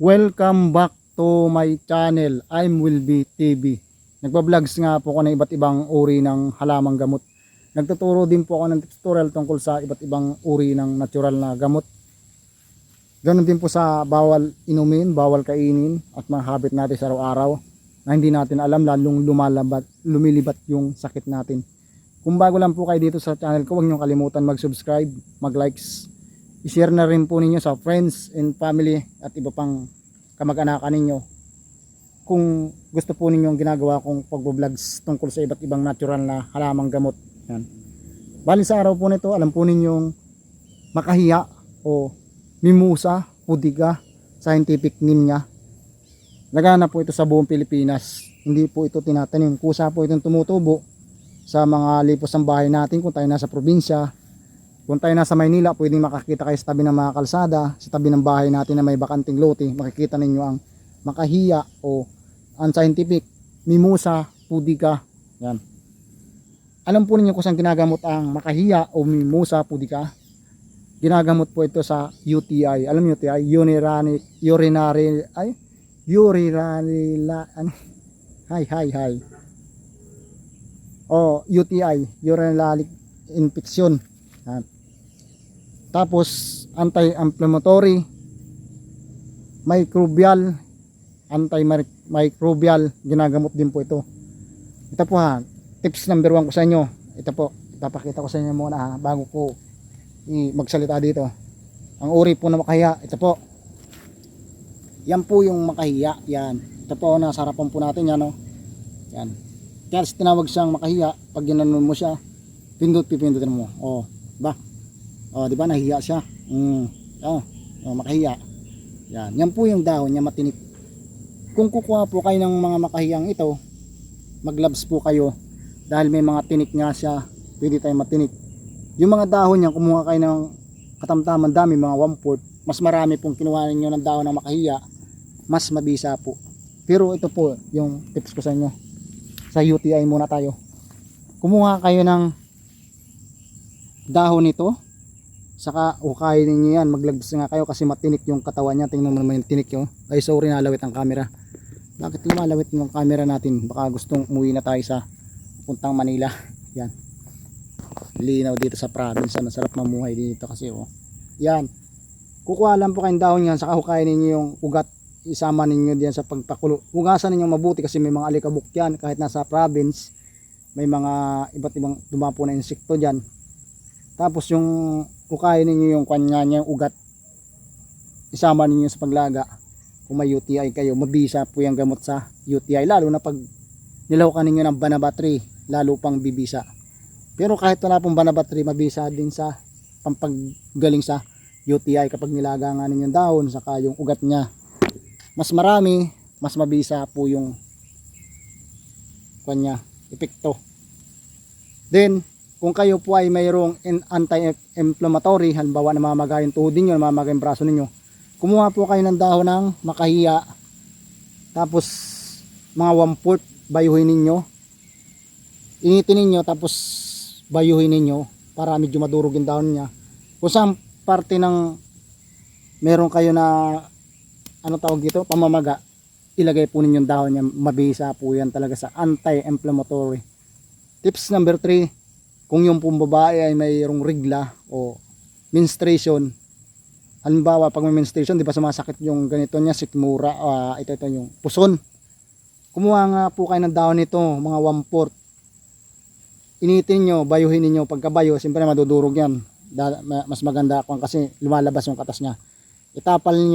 Welcome back to my channel. I'm Wilby TV. Nagba-vlogs nga po ako ng iba't ibang uri ng halamang gamot. Nagtuturo din po ako ng tutorial tungkol sa iba't ibang uri ng natural na gamot. Ganon din po sa bawal inumin, bawal kainin at mga habit natin sa araw-araw na hindi natin alam, lalong lumilibat yung sakit natin. Kung bago lang po kayo dito sa channel ko, huwag niyong kalimutan mag-subscribe, mag-likes, i-share na rin po ninyo sa friends and family at iba pang kamag-anakan ninyo kung gusto po ninyong ginagawa kong pag-vlogs tungkol sa iba't ibang natural na halamang gamot. Yan. Bali sa araw po nito, alam po ninyong makahiya o mimosa pudica, scientific name niya. Laganap po ito sa buong Pilipinas. Hindi po ito tinatanim. Kusa po itong tumutubo sa mga lipos ng bahay natin kung tayo nasa probinsya. Kung tayo nasa Maynila, pwedeng makakita kayo sa tabi ng mga kalsada, sa tabi ng bahay natin na may bakanting lote, makikita ninyo ang makahiya o unscientific, mimosa pudica. Yan. Alam po ninyo kung saan ginagamot ang makahiya o mimosa pudica? Ginagamot po ito sa UTI. Alam niyo UTI? UTI, urinary infection. Tapos anti-inflammatory, microbial, antimicrobial, ginagamot din po ito. Ito po ha, tips number 1 ko sa inyo. Ito po, ipapakita ko sa inyo muna ha, bago ko magsalita dito. Ang uri po na makahiya, ito po. Yan po yung makahiya, yan. Ito po, nasa harapan po natin yan, no? Yan. Kaya tinawag siyang makahiya, pag ginanon mo siya, pipindutin mo. Oh, ba? Oh, di ba nahiya siya? Makahiya. Yan. Yan po yung dahon niya, matinik. Kung kukuha po kayo ng mga makahiyang ito, maglabs po kayo dahil may mga tinik nga siya, pwede tayong matinik. Yung mga dahon niya, kumuha kayo ng katamtaman dami, mga 1/4, mas marami pong kinuha ninyo ng dahon ng makahiya, mas mabisa po. Pero ito po yung tips ko sa inyo. Sa UTI muna tayo. Kumuha kayo ng dahon nito, saka ukayin ninyo yan, maglagdas nga kayo kasi matinik yung katawan niya. Tingnan mo naman yung tinik yun. Ay sorry, nalawit ang camera. Bakit lumalawit yung camera natin? Baka gustong umuwi na tayo sa puntang Manila. Yan, linaw dito sa province. Masarap mamuhay dito kasi oh. Yan, kukuha lang po kayong dahon yan, saka hukayin ninyo yung ugat, isama ninyo diyan sa pagpakulo. Hugasan ninyo mabuti kasi may mga alikabok yan. Kahit nasa province, may mga iba't ibang dumapo na insekto dyan. Tapos yung hukayin ninyo yung kanya niya, yung ugat, isama ninyo sa paglaga. Kung may UTI kayo, mabisa po yung gamot sa UTI, lalo na pag nilahukan ninyo ng banaba tree, lalo pang bibisa. Pero kahit wala pong banaba tree, mabisa din sa pampagaling sa UTI kapag nilaga nga ninyo yung dahon saka yung ugat niya. Mas marami, mas mabisa po yung kanya epekto. Then kung kayo po ay mayroong anti-inflammatory, halimbawa namamaga yung tuhod ninyo, namamaga yung braso ninyo, kumuha po kayo ng dahon ng makahiya, tapos mga 1/4 bayuhin ninyo, initin ninyo, tapos bayuhin ninyo para medyo madurog yung dahon niya. Kung saan parte ng meron kayo na ano tawag dito, pamamaga, ilagay po ninyo yung dahon niya, mabisa po yan talaga sa anti-inflammatory. Tips number 3, kung yung pong babae ay mayroong rigla o menstruation, halimbawa pag may menstruation, di ba sumasakit yung ganito niya, sikmura, ito yung puson. Kumuha nga po kayo ng dahon nito, mga 1/4, initin nyo, bayuhin niyo. Pagkabayo, siyempre madudurog yan, mas maganda kasi lumalabas yung katas niya. Itapal niyo